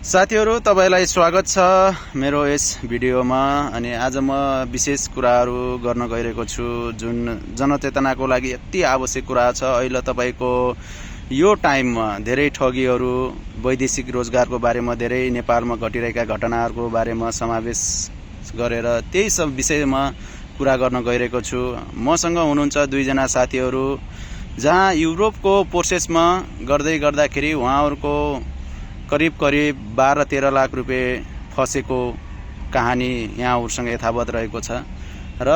साथीहरु तपाईलाई स्वागत छ मेरो यस भिडियोमा। अनि आज म विशेष कुराहरु गर्न गइरहेको छु जुन जनचेतनाको लागि अति आवश्यक कुरा छ। अहिले तपाईको यो टाइममा धेरै ठगीहरु वैदेशिक रोजगारको बारेमा धेरै नेपालमा घटिरहेका घटनाहरुको बारेमा समावेश गरेर त्यही सब विषयमा कुरा गर्न गइरहेको छु। मसँग हुनुहुन्छ दुई जना साथीहरु जहाँ युरोपको प्रोसेसमा गर्दाखेरि उहाँहरुको करिब 12-13 लाख रुपैयाँ फसेको कहानी यहाँहरुसँग यथावत रहेको छ। र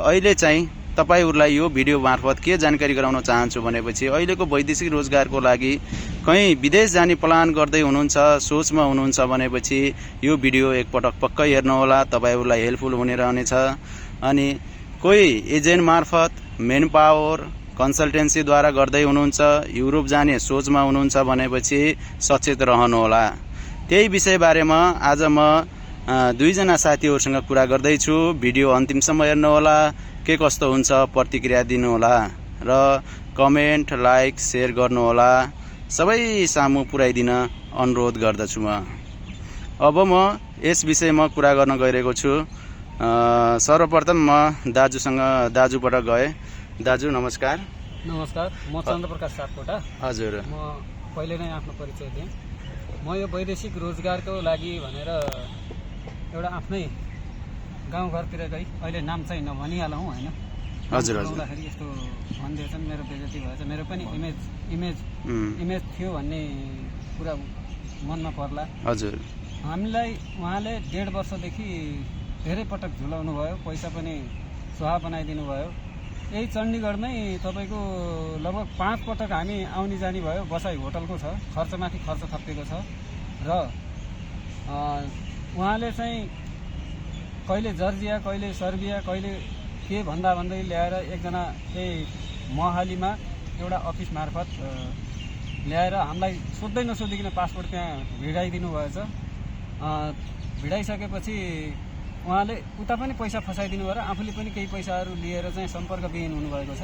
अहिले चाहिँ तपाईहरुलाई यो भिडियो मार्फत के जानकारी गराउन चाहन्छु भनेपछि अहिलेको वैदेशिक रोजगारको लागि कहीं विदेश जाने प्लान गर्दै हुनुहुन्छ, सोचमा हुनुहुन्छ भनेपछि यो भिडियो एकपटक पक्कै हेर्नु होला, तपाईहरुलाई हेल्पफुल हुने रहनेछ। अनि कोही एजेन्ट मार्फत मेन पावर कन्सल्टेन्सी द्वारा गर्दै हुनुहुन्छ, युरोप जाने सोचमा हुनुहुन्छ भनेपछि सचेत रहनु होला। त्यही विषय बारेमा आज म दुई जना साथीहरुसँग कुरा गर्दै छु। भिडियो अन्तिमसम्म हेर्नु होला, के कस्तो हुन्छ प्रतिक्रिया दिनु होला र कमेन्ट लाइक शेयर गर्नु होला, सबै सामु पुर्याइदिन अनुरोध गर्दछु म। अब म यस विषयमा कुरा गर्न गइरहेको छु। सर्वप्रथम म दाजुबाट गए। दाजु नमस्कार। नमस्कार, म चन्द्रप्रकाश सापकोटा। हजुर, म पहिले नै आफ्नो परिचय दिएँ। म यो वैदेशिक रोजगारको लागि भनेर एउटा आफ्नै गाउँघरतिर गई, अहिले नाम चाहिँ नभनिहालौँ होइन। हजुर भन्दाखेरि यस्तो भनिदिएछन्, मेरो बेइज्जती भएछ। मेरो पनि इमेज थियो भन्ने कुरा मनमा पर्ला। हजुर, हामीलाई उहाँले 1.5 वर्षदेखि धेरै पटक झुलाउनु भयो, पैसा पनि सुहा बनाइदिनु भयो। यही चण्डीगढमै तपाईको लगभग 5 पटक हामी आउने जाने भयो। बसाई होटलको छ, खर्चमाथि खर्च थपिएको छ। र उहाँले चाहिँ कहिले जर्जिया, कहिले सर्बिया, कहिले के भन्दै ल्याएर एकजना यही मोहालीमा एउटा अफिस मार्फत ल्याएर हामीलाई सोध्दै नसोधिकन पासपोर्ट त्यहाँ भिडाइदिनु भएछ। भिडाइसकेपछि उहाँले उता पनि पैसा फसाइदिनु भयो र आफूले पनि केही पैसाहरू लिएर चाहिँ सम्पर्कविहीन हुनुभएको छ।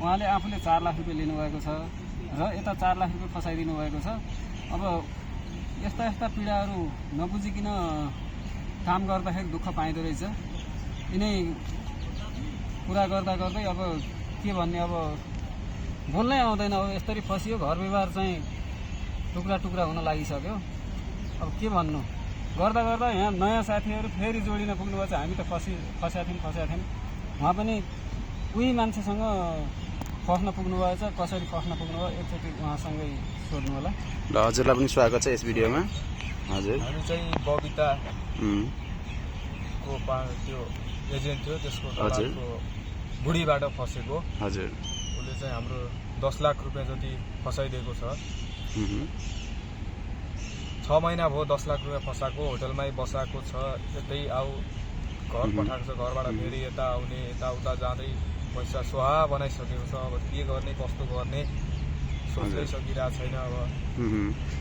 उहाँले आफूले 4 लाख रुपियाँ लिनुभएको छ र यता 4 लाख रुपियाँ फसाइदिनु भएको छ। अब यस्ता पीडाहरू नबुझिकन काम गर्दाखेरि दुःख पाइँदो रहेछ। यिनै कुरा गर्दै अब के भन्ने, अब बोल्नै आउँदैन। अब यसरी फसियो, घर व्यवहार चाहिँ टुक्रा हुन लागिसक्यो। अब के भन्नु, गर्दा यहाँ नयाँ साथीहरू फेरि जोडिन पुग्नु भएछ। हामी त फस्या थियौँ। उहाँ पनि उही मान्छेसँग फस्न पुग्नु भएछ। कसरी फस्न पुग्नु भयो एकचोटि उहाँसँगै सोध्नु होला। ल हजुरलाई पनि स्वागत छ यस भिडियोमा। हजुर, हामी चाहिँ बबिता को त्यो एजेन्ट थियो, त्यसको तलको बुढीबाट फसेको। हजुर, उसले चाहिँ हाम्रो 10 लाख रुपियाँ जति फसाइदिएको छ। 6 महिना भयो 10 लाख रुपियाँ फसाएको। होटलमै बसाएको छ। यतै आऊ घर पठाएको छ, घरबाट फेरि यता आउने, यताउता जाँदै पैसा सुहा बनाइसकेको छ। अब के गर्ने, कस्तो गर्ने सोच्दै सकिरहेको छैन। अब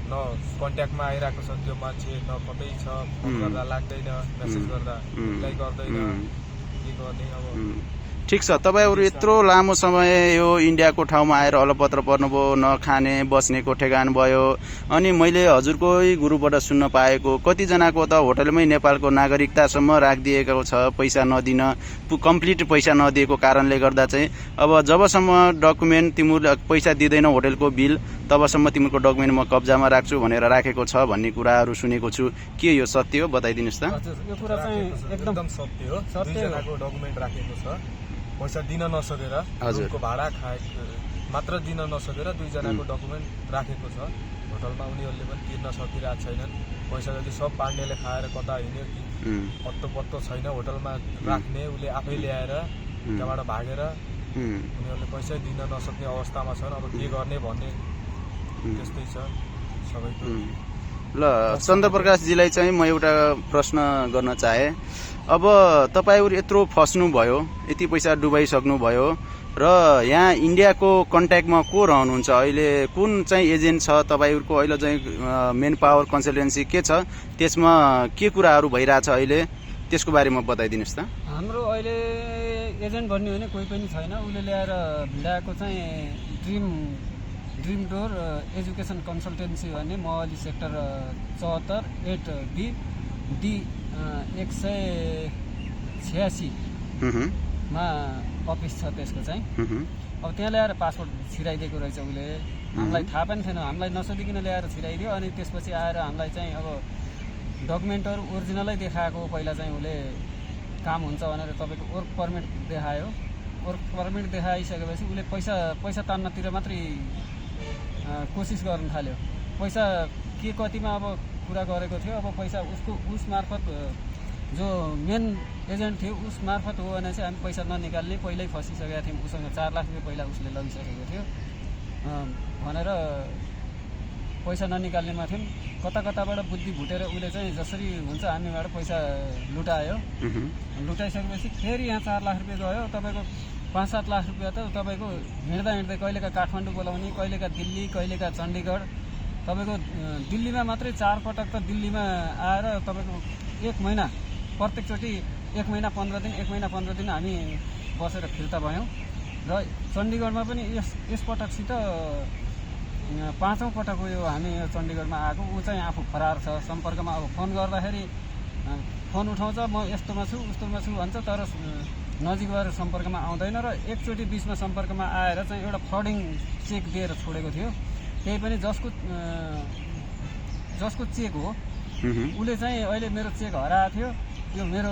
न कन्ट्याक्टमा आइरहेको छ त्यो मान्छे, न कतै छ, फोन गर्दा लाग्दैन, मेसेज गर्दा रिप्लाई गर्दैन, के गर्ने अब। ठिक छ, तपाईहरु यत्रो लामो समय यो इन्डियाको ठाउँमा आएर अलपत्र पर्नुभयो, न खाने बस्नेको ठेगान भयो। अनि मैले हजुरकै गुरुबाट सुन्न पाएको कतिजनाको त होटलमै नेपालको नागरिकतासम्म राखिदिएको छ, पैसा नदिन, कम्प्लिट पैसा नदिएको कारणले गर्दा चाहिँ अब जबसम्म डकुमेन्ट तिमीले पैसा दिँदैन होटलको बिल, तबसम्म तिम्रो डकुमेन्ट म कब्जामा राख्छु भनेर राखेको छ भन्ने कुराहरू सुनेको छु। के यो सत्य हो? बताइदिनुस् त। हजुर, यो कुरा चाहिँ एकदम सत्य हो। दुईजनाको डकुमेन्ट राखेको छ, पैसा दिन नसकेर, रुमको भाडा मात्र दिन नसकेर दुईजनाको डकुमेन्ट राखेको छ होटलमा। उनीहरूले पनि तिर्न सकिरहेको छैनन्। पैसा जति सब पाण्डेले खाएर कता हिँड्यो कि पत्तो छैन। होटलमा राख्ने उसले आफै ल्याएर त्यहाँबाट भागेर उनीहरूले पैसा दिन नसक्ने अवस्थामा छन्। अब के गर्ने भन्ने त्यस्तै छ सबैको। ल चन्द्रप्रकाशजीलाई चाहिँ म एउटा प्रश्न गर्न चाहे। अब तपाईहरु यत्रो फस्नुभयो, यति पैसा डुबाइसक्नुभयो र यहाँ इन्डियाको कन्ट्याक्टमा को रहनुहुन्छ? अहिले कुन चाहिँ एजेन्ट छ तपाईहरुको? अहिले चाहिँ मेन पावर कन्सल्टेन्सी के छ, त्यसमा के कुराहरू भइरहेछ अहिले, त्यसको बारेमा बताइदिनुस् त। हाम्रो अहिले एजेन्ट भन्ने होइन कोही पनि छैन। उसले ल्याएर भिडाएको चाहिँ ड्रिम डोर एजुकेसन कन्सल्टेन्सी भन्ने मोहाली सेक्टर 74 8B D 186 मा अफिस छ त्यसको चाहिँ। अब त्यहाँ ल्याएर पासपोर्ट छिराइदिएको रहेछ उसले, हामीलाई थाहा पनि थिएन, हामीलाई नसोधिकन ल्याएर छिराइदियो। अनि त्यसपछि आएर हामीलाई चाहिँ अब डकुमेन्टहरू ओरिजिनलै देखाएको, पहिला चाहिँ उसले काम हुन्छ भनेर तपाईँको वर्क पर्मिट देखायो। वर्क पर्मिट देखाइसकेपछि उसले पैसा तान्नतिर मात्रै कोसिस गर्न थाल्यो। पैसा के कतिमा अब कुरा गरेको थियो, अब पैसा उस मार्फत जो मेन एजेन्ट थियो उस मार्फत हो भने चाहिँ हामी पैसा ननिकाल्ने, पहिल्यै फसिसकेका थियौँ, उसँग 4 लाख रुपियाँ पहिला उसले लगिसकेको थियो भनेर पैसा ननिकाल्नेमा थियौँ। कताबाट बुद्धि भुटेर उसले चाहिँ जसरी हुन्छ हामीबाट पैसा लुटायो। लुटाइसकेपछि फेरि यहाँ 4 लाख रुपियाँ गयो। तपाईँको 5-7 लाख रुपियाँ त तपाईँको हिँड्दा कहिलेका काठमाडौँ बोलाउने, कहिलेका दिल्ली, कहिलेका चण्डीगढ। तपाईँको दिल्लीमा मात्रै 4 पटक त दिल्लीमा आएर तपाईँको 1 महिना प्रत्येकचोटि 1 महिना 15 दिन 1 महिना 15 दिन हामी बसेर फिर्ता भयौँ। र चण्डीगढमा पनि यसपटकसित 5औँ पटक हो यो हामी चण्डीगढमा आएको। ऊ चाहिँ आफू फरार छ, सम्पर्कमा अब फोन गर्दाखेरि फोन उठाउँछ, म यस्तोमा छु उस्तोमा छु भन्छ, तर नजिक भएर सम्पर्कमा आउँदैन। र एकचोटि बिचमा सम्पर्कमा आएर चाहिँ एउटा फ्रडिङ चेक दिएर छोडेको थियो। त्यही पनि जसको चेक हो उसले चाहिँ अहिले मेरो चेक हराएको थियो, यो मेरो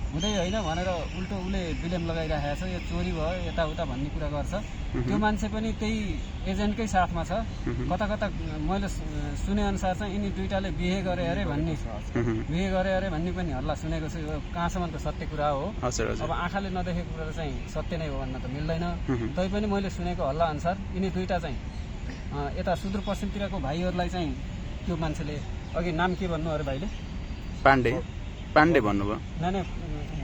हुँदै होइन भनेर उल्टो उसले बिलेम लगाइरहेको छ, यो चोरी भयो यताउता भन्ने कुरा गर्छ। त्यो मान्छे पनि त्यही एजेन्टकै साथमा छ। कता मैले सुनेअनुसार चाहिँ यिनी दुईटाले बिहे गरे अरे भन्ने भन्ने पनि हल्ला सुनेको छु। यो कहाँसम्म त सत्य कुरा हो, अब आँखाले नदेखेको कुरा चाहिँ सत्य नै हो भन्न त मिल्दैन। तैपनि मैले सुनेको हल्ला अनुसार यिनी दुईटा चाहिँ यता सुदूरपश्चिमतिरको भाइहरूलाई चाहिँ त्यो मान्छेले, अघि नाम के भन्नु अरे भाइले? पाण्डे भन्नुभयो। नै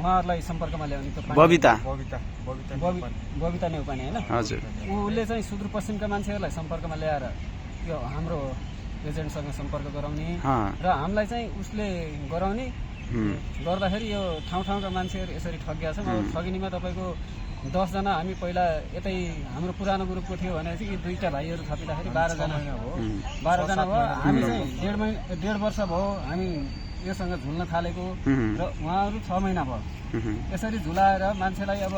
उहाँहरूलाई सम्पर्कमा ल्याउने त बबिता नेउपाने होइन? हजुर। उसले चाहिँ सुदूरपश्चिमका मान्छेहरूलाई सम्पर्कमा ल्याएर यो हाम्रो एजेन्टसँग सम्पर्क गराउने र हामीलाई चाहिँ उसले गराउने गर्दाखेरि यो ठाउँका मान्छेहरू यसरी ठगिया छन्। अब ठगिनीमा तपाईँको 10 जना हामी पहिला यतै हाम्रो पुरानो ग्रुपको थियो भनेपछि यी दुईटा भाइहरू थपिँदाखेरि 12 जना भयो। हामी चाहिँ 1.5 वर्ष भयो हामी योसँग झुल्न थालेको र उहाँहरू 6 महिना भयो। यसरी झुलाएर मान्छेलाई अब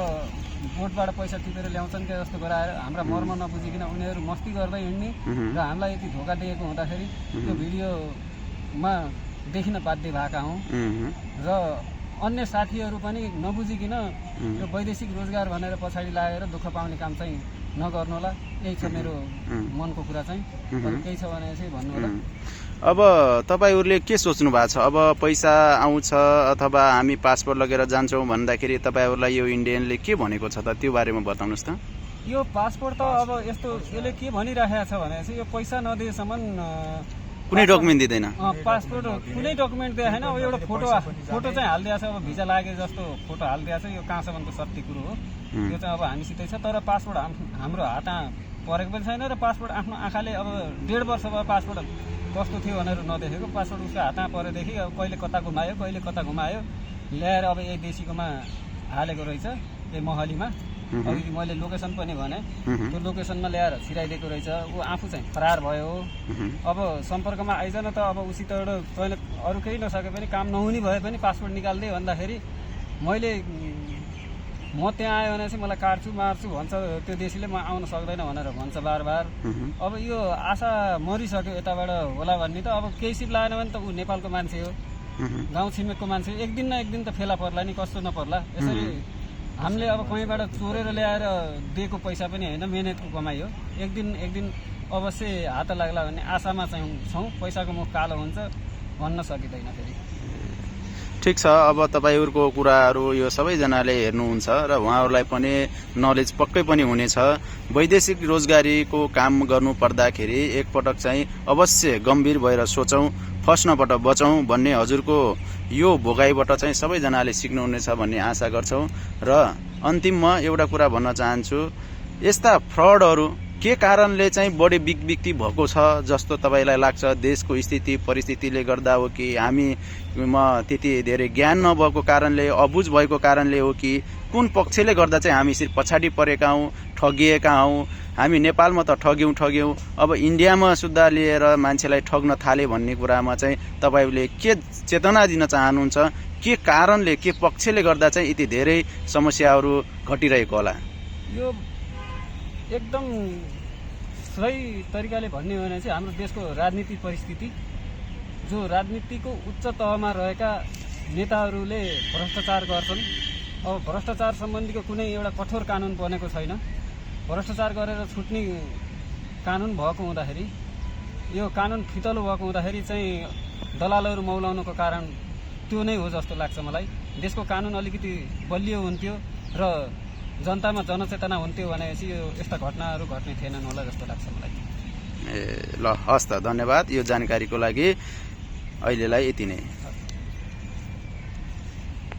बोटबाट पैसा टिपेर ल्याउँछन् क्या जस्तो गराएर हाम्रा मर्म नबुझिकन उनीहरू मस्ती गर्दै हिँड्ने र हामीलाई यति धोका दिएको हुँदाखेरि त्यो भिडियोमा देखिन बाध्य भएका हौँ। र अन्य साथीहरू पनि नबुझिकन यो वैदेशिक रोजगार भनेर पछाडि लागेर दुःख पाउने काम चाहिँ नगर्नु होला। यही छ मेरो मनको कुरा चाहिँ। अरू केही छ भने चाहिँ भन्नु होला। अब तपाईँहरूले के सोच्नु भएको छ? अब पैसा आउँछ अथवा हामी पासपोर्ट लगेर जान्छौँ भन्दाखेरि तपाईँहरूलाई यो इन्डियनले के भनेको छ त, त्यो बारेमा बताउनुहोस् त। यो पासपोर्ट त अब यस्तो यसले के भनिरहेको छ भने चाहिँ यो पैसा नदिएसम्म कुनै डकुमेन्ट दिँदैन। पासपोर्ट कुनै डकुमेन्ट दिएन। अब एउटा फोटो चाहिँ हालिदिएको छ, अब भिजा लागे जस्तो फोटो हालिदिएको छ। यो कहाँसम्मको सत्य कुरो हो यो चाहिँ अब हामीसितै छ। तर पासपोर्ट हाम्रो हातमा परेको पनि छैन र पासपोर्ट आफ्नो आँखाले अब 1.5 वर्ष भयो पासपोर्ट कस्तो थियो भनेर नदेखेको। पासपोर्ट उसको हातमा परेदेखि अब कहिले कता घुमायो ल्याएर अब यही देशीकोमा हालेको रहेछ, यही मोहालीमा। अघि मैले लोकेसन पनि भने त्यो लोकेसनमा ल्याएर छिराइदिएको रहेछ। ऊ आफू चाहिँ फरार भयो। अब सम्पर्कमा आइजन त अब उसित एउटा तैँले अरू केही नसके पनि काम नहुने भए पनि पासपोर्ट निकाल्दै भन्दाखेरि म त्यहाँ आयो भने चाहिँ मलाई काट्छु मार्छु भन्छ त्यो देशीले, म आउन सक्दैन भनेर भन्छ बार। अब यो आशा मरिसक्यो यताबाट होला भन्ने त। अब केही सिप लागेन भने त ऊ नेपालको मान्छे हो, गाउँ छिमेकको मान्छे हो, एक दिन न एक दिन त फेला पर्ला नि, कस्तो नपर्ला। यसरी हामीले अब कहीँबाट चोरेर ल्याएर दिएको पैसा पनि होइन, मेहनतको कमाइ हो। एक दिन अवश्य हात लाग्ला भन्ने आशामा चाहिँ छौँ। पैसाको मुख कालो हुन्छ भन्न सकिँदैन फेरि। ठिक छ। अब तपाईँहरूको कुराहरू यो सबैजनाले हेर्नुहुन्छ र उहाँहरूलाई पनि नलेज पक्कै पनि हुनेछ। वैदेशिक रोजगारीको काम गर्नु पर्दाखेरि एकपटक चाहिँ अवश्य गम्भीर भएर सोचौँ, फस्नबाट बचौँ भन्ने हजुरको यो भोगाइबाट चाहिँ सबैजनाले सिक्नुहुनेछ भन्ने आशा गर्छौँ। र अन्तिममा एउटा कुरा भन्न चाहन्छु, यस्ता फ्रडहरू के कारणले चाहिँ बढी बिक्री भएको छ जस्तो तपाईँलाई लाग्छ? देशको स्थिति परिस्थितिले गर्दा हो कि हामीमा त्यति धेरै ज्ञान नभएको कारणले, अबुझ भएको कारणले हो कि कुन पक्षले गर्दा चाहिँ हामी यसरी पछाडि परेका हौँ, ठगिएका हौँ? हामी नेपालमा त ठग्यौँ अब इन्डियामा सुद्धा लिएर मान्छेलाई ठग्न थाले भन्ने कुरामा चाहिँ तपाईँले के चेतना दिन चाहनुहुन्छ? के कारणले के पक्षले गर्दा चाहिँ यति धेरै समस्याहरू घटिरहेको होला? यो एकदम सही तरिकाले भन्ने हो भने चाहिँ हाम्रो देशको राजनीतिक परिस्थिति, जो राजनीतिको उच्च तहमा रहेका नेताहरूले भ्रष्टाचार गर्छन्। अब भ्रष्टाचार सम्बन्धीको कुनै एउटा कठोर कानुन बनेको छैन। भ्रष्टाचार गरेर छुट्ने कानुन भएको हुँदाखेरि, यो कानुन फितलो भएको हुँदाखेरि चाहिँ दलालहरू मौलाउनुको कारण त्यो नै हो जस्तो लाग्छ मलाई। देशको कानुन अलिकति बलियो हुन्थ्यो र जनतामा जनचेतना हुन्थ्यो भनेपछि यो यस्ता घटनाहरू घट्ने थिएनन् होला जस्तो लाग्छ मलाई। ल हस् त, धन्यवाद यो जानकारीको लागि। अहिलेलाई यति नै।